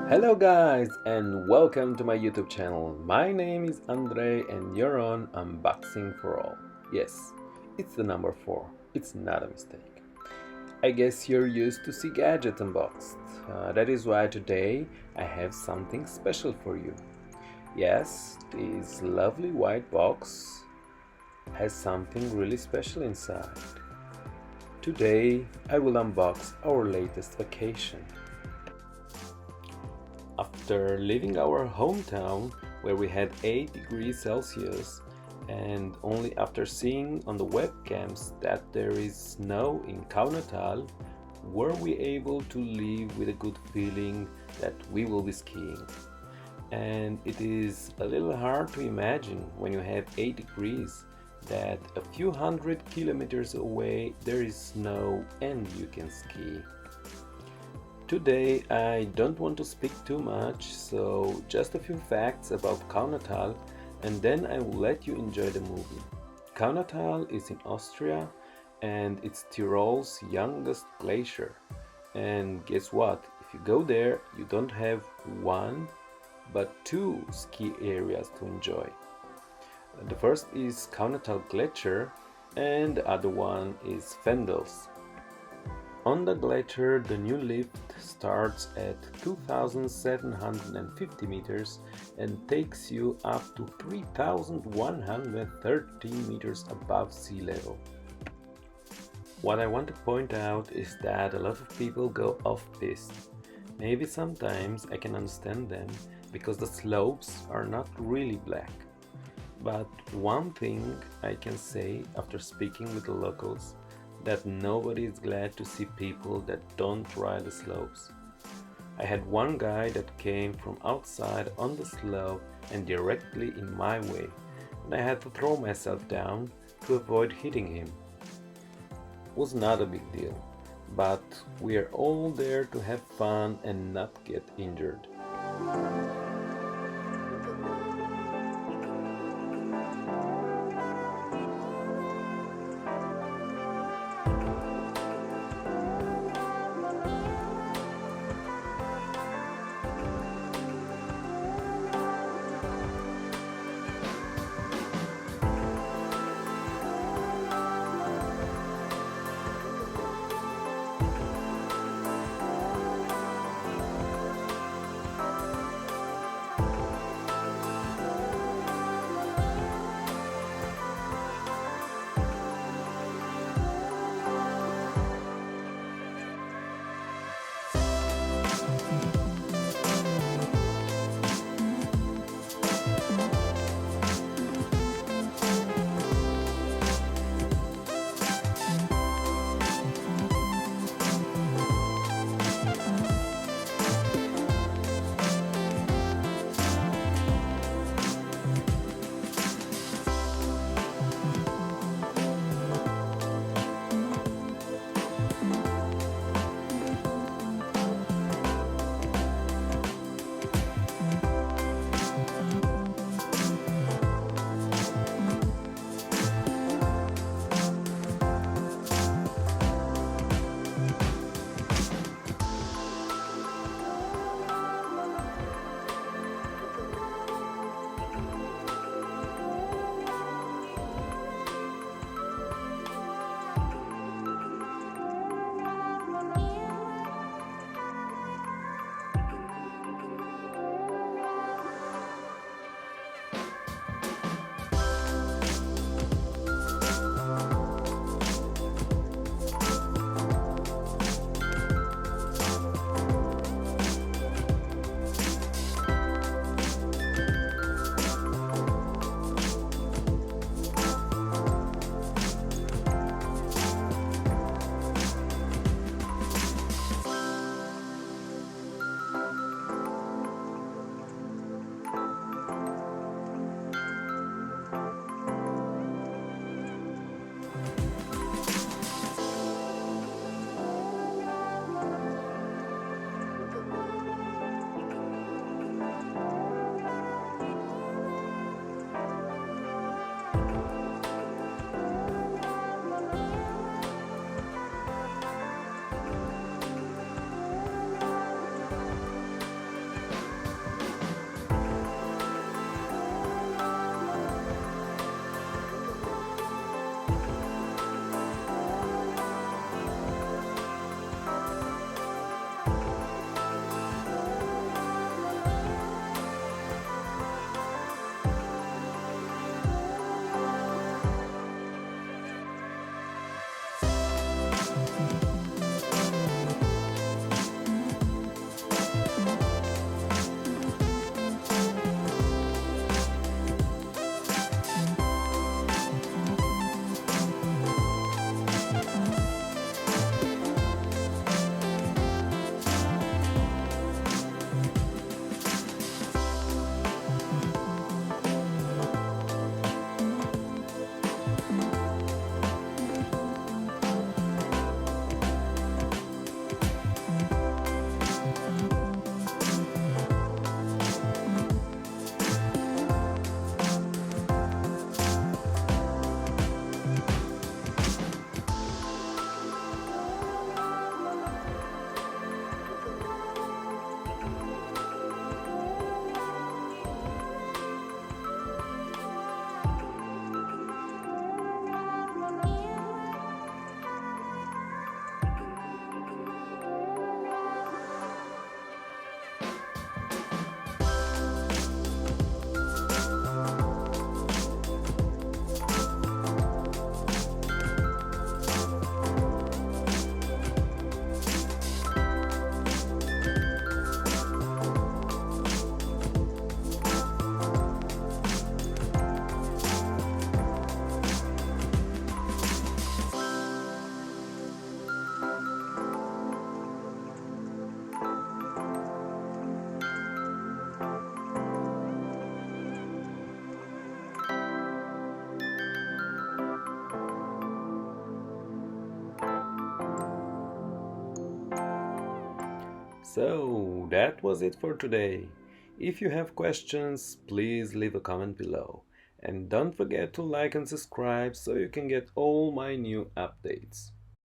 Hello guys and welcome to my YouTube channel. My name is Andre and you're on Unboxing for All. Yes, it's the number 4. It's not a mistake. I guess you're used to see gadgets unboxed. That is why today I have something special for you. Yes, this lovely white box has something really special inside. Today I will unbox our latest vacation. After leaving our hometown where we had 8 degrees Celsius and only after seeing on the webcams that there is snow in Kaunertal, were we able to leave with a good feeling that we will be skiing. And it is a little hard to imagine when you have 8 degrees that a few hundred kilometers away there is snow and you can ski. Today I don't want to speak too much, so just a few facts about Kaunertal and then I will let you enjoy the movie. Kaunertal is in Austria and it's Tyrol's youngest glacier. And guess what? If you go there, you don't have one but two ski areas to enjoy. The first is Kaunertal Glacier and the other one is Fendels. On the glacier, the new lift starts at 2,750 meters and takes you up to 3,113 meters above sea level. What I want to point out is that a lot of people go off-piste. Maybe sometimes I can understand them because the slopes are not really black. But one thing I can say after speaking with the locals, that nobody is glad to see people that don't try the slopes. I had one guy that came from outside on the slope and directly in my way, and I had to throw myself down to avoid hitting him. It was not a big deal, but we are all there to have fun and not get injured. So that was it for today. If you have questions, please leave a comment below. And don't forget to like and subscribe so you can get all my new updates.